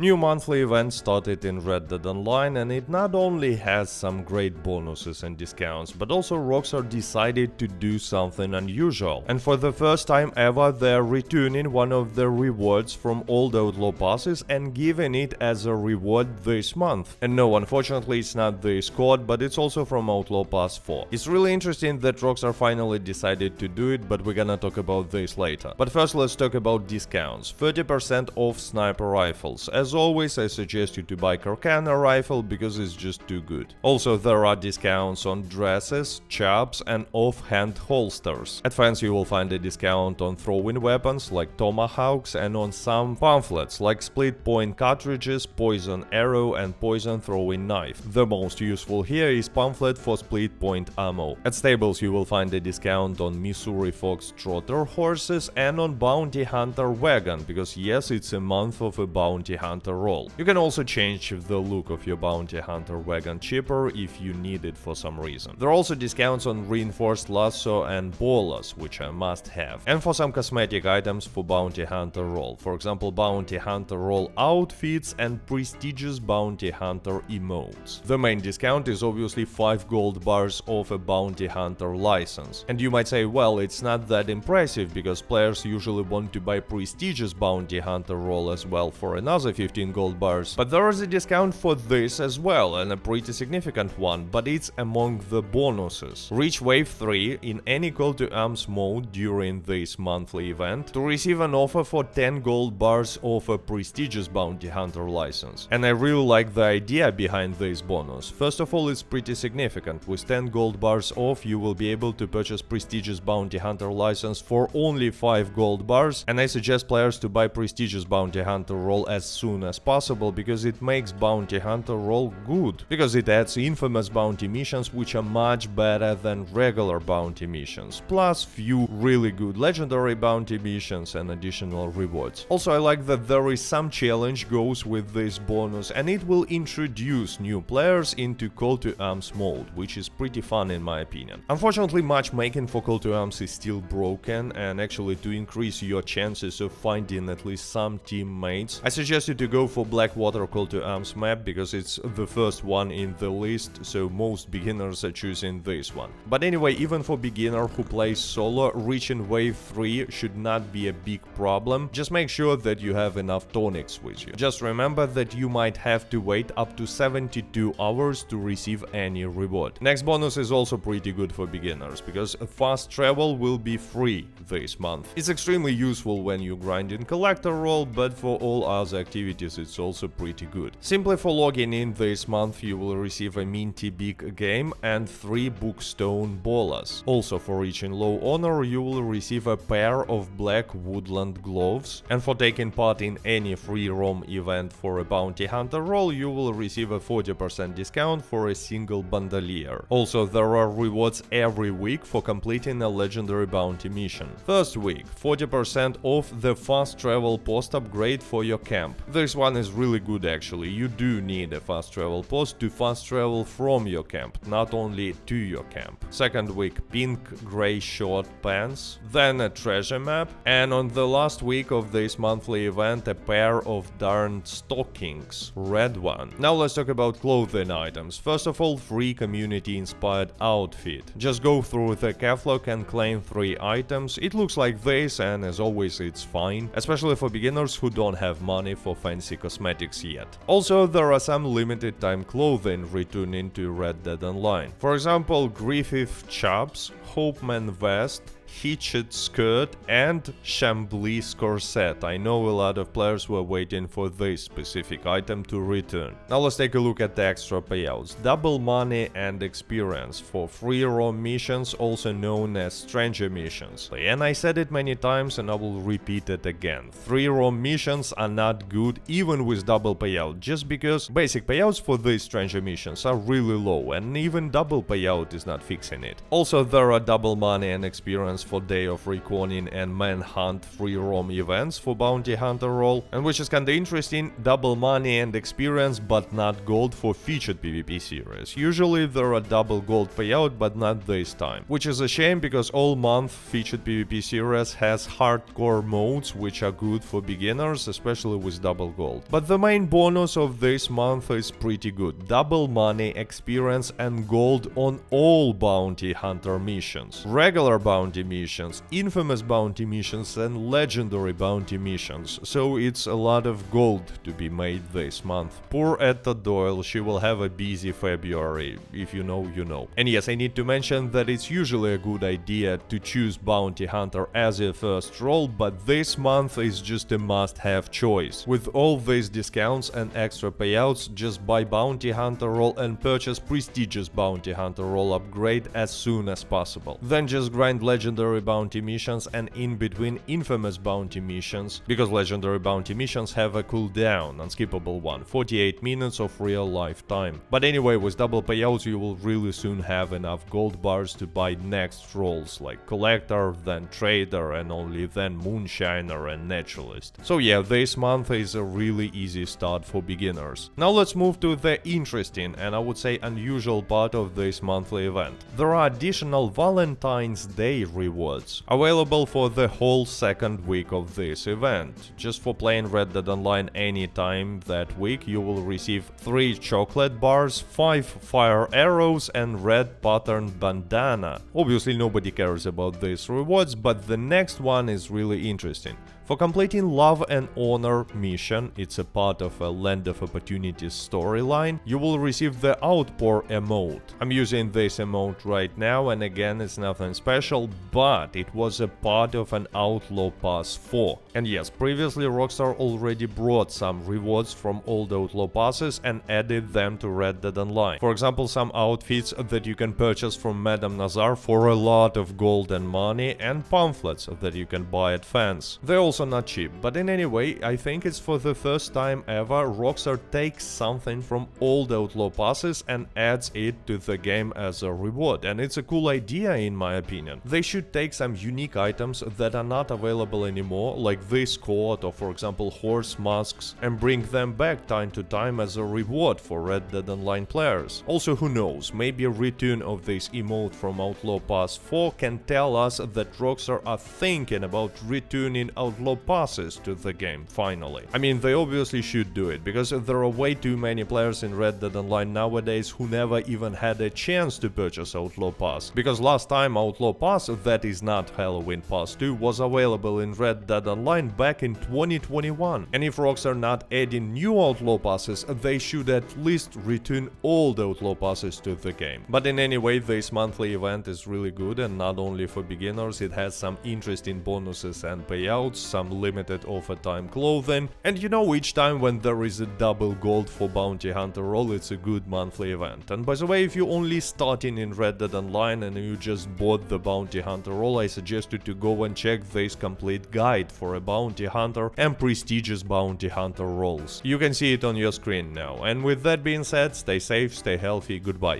New monthly event started in Red Dead Online, and it not only has some great bonuses and discounts, but also Rockstar decided to do something unusual. And for the first time ever, they're returning one of the rewards from old Outlaw passes and giving it as a reward this month. And no, unfortunately it's not the Escort, but it's also from Outlaw Pass 4. It's really interesting that Rockstar finally decided to do it, but we're gonna talk about this later. But first let's talk about discounts. 30% off sniper rifles. As always, I suggest you to buy Carcana rifle because it's just too good. Also, there are discounts on dresses, chops and off-hand holsters. At Fence you will find a discount on throwing weapons like tomahawks and on some pamphlets like split point cartridges, poison arrow and poison throwing knife. The most useful here is pamphlet for split point ammo. At Stables you will find a discount on Missouri Fox Trotter horses and on Bounty Hunter wagon, because yes, it's a month of a Bounty Hunter roll. You can also change the look of your Bounty Hunter wagon cheaper if you need it for some reason. There are also discounts on reinforced lasso and bolas, which are must have, and for some cosmetic items for Bounty Hunter roll, for example Bounty Hunter roll outfits and prestigious Bounty Hunter emotes. The main discount is obviously 5 gold bars off a Bounty Hunter license. And you might say, well, it's not that impressive because players usually want to buy prestigious Bounty Hunter roll as well for another 15 gold bars. But there is a discount for this as well, and a pretty significant one, but it's among the bonuses. Reach wave 3 in any Call to Arms mode during this monthly event to receive an offer for 10 gold bars off a prestigious Bounty Hunter license. And I really like the idea behind this bonus. First of all, it's pretty significant. With 10 gold bars off, you will be able to purchase prestigious Bounty Hunter license for only 5 gold bars, and I suggest players to buy prestigious Bounty Hunter roll as soon as possible because it makes Bounty Hunter roll good, because it adds infamous bounty missions which are much better than regular bounty missions, plus few really good legendary bounty missions and additional rewards. Also, I like that there is some challenge goes with this bonus, and it will introduce new players into Call to Arms mode, which is pretty fun in my opinion. Unfortunately, matchmaking for Call to Arms is still broken, and actually to increase your chances of finding at least some teammates, I suggest you to go for Blackwater Call to Arms map because it's the first one in the list, so most beginners are choosing this one. But anyway, even for beginner who plays solo, reaching wave 3 should not be a big problem. Just make sure that you have enough tonics with you. Just remember that you might have to wait up to 72 hours to receive any reward. Next bonus is also pretty good for beginners because fast travel will be free this month. It's extremely useful when you grind in collector role, but for all other activities it's also pretty good. Simply for logging in this month you will receive a minty big game and 3 bookstone bolas. Also, for reaching low honor you will receive a pair of black woodland gloves, and for taking part in any free roam event for a bounty hunter role you will receive a 40% discount for a single bandolier. Also, there are rewards every week for completing a legendary bounty mission. First week, 40% off the fast travel post upgrade for your camp. This one is really good actually. You do need a fast travel post to fast travel from your camp, not only to your camp. Second week, pink gray short pants, then a treasure map, and on the last week of this monthly event a pair of darned stockings, red one. Now let's talk about clothing items. First of all, free community inspired outfit. Just go through the catalog and claim 3 items. It looks like this, and as always it's fine, especially for beginners who don't have money for fancy cosmetics yet. Also, there are some limited time clothing returning to Red Dead Online. For example, Griffith chaps, Hopeman vest, Hitched skirt and Chambly corset. I know a lot of players were waiting for this specific item to return. Now let's take a look at the extra payouts. Double money and experience for free roam missions, also known as stranger missions. And I said it many times and I will repeat it again. Free roam missions are not good even with double payout, just because basic payouts for these stranger missions are really low and even double payout is not fixing it. Also, there are double money and experience experience for Day of Reckoning and Manhunt free roam events for Bounty Hunter role, and which is kinda interesting, double money and experience but not gold for featured PvP series. Usually there are double gold payout but not this time, which is a shame because all month featured PvP series has hardcore modes which are good for beginners, especially with double gold. But the main bonus of this month is pretty good: double money, experience and gold on all Bounty Hunter missions. Regular bounty missions, infamous bounty missions and legendary bounty missions, so it's a lot of gold to be made this month. Poor Etta Doyle, she will have a busy February, if you know, you know. And yes, I need to mention that it's usually a good idea to choose Bounty Hunter as your first role, but this month is just a must-have choice. With all these discounts and extra payouts, just buy Bounty Hunter role and purchase prestigious Bounty Hunter role upgrade as soon as possible. Then just grind legendary bounty missions and in between infamous bounty missions, because legendary bounty missions have a cooldown, unskippable one, 48 minutes of real life time. But anyway, with double payouts you will really soon have enough gold bars to buy next roles like Collector, then Trader, and only then Moonshiner and Naturalist. So yeah, this month is a really easy start for beginners. Now let's move to the interesting and I would say unusual part of this monthly event. There are additional Valentine's Day rewards available for the whole second week of this event. Just for playing Red Dead Online anytime that week, you will receive 3 chocolate bars, 5 fire arrows and red patterned bandana. Obviously nobody cares about these rewards, but the next one is really interesting. For completing Love and Honor mission, it's a part of a Land of Opportunities storyline, you will receive the Outpour emote. I'm using this emote right now, and again it's nothing special, but it was a part of an Outlaw Pass 4. And yes, previously Rockstar already brought some rewards from old Outlaw Passes and added them to Red Dead Online. For example, some outfits that you can purchase from Madame Nazar for a lot of gold and money, and pamphlets that you can buy at fans. They also not cheap, but in any way, I think it's for the first time ever Rockstar takes something from old Outlaw Passes and adds it to the game as a reward, and it's a cool idea in my opinion. They should take some unique items that are not available anymore, like this coat or for example horse masks, and bring them back time to time as a reward for Red Dead Online players. Also, who knows, maybe a return of this emote from Outlaw Pass 4 can tell us that Rockstar are thinking about returning Outlaw Passes to the game, finally. I mean, they obviously should do it, because there are way too many players in Red Dead Online nowadays who never even had a chance to purchase Outlaw Pass. Because last time Outlaw Pass, that is not Halloween Pass 2, was available in Red Dead Online back in 2021. And if Rockstar not adding new Outlaw Passes, they should at least return old Outlaw Passes to the game. But in any way, this monthly event is really good, and not only for beginners, it has some interesting bonuses and payouts, some limited offer time clothing, and you know, each time when there is a double gold for Bounty Hunter role, it's a good monthly event. And by the way, if you're only starting in Red Dead Online and you just bought the Bounty Hunter role, I suggest you to go and check this complete guide for a Bounty Hunter and prestigious Bounty Hunter roles. You can see it on your screen now. And with that being said, stay safe, stay healthy, goodbye.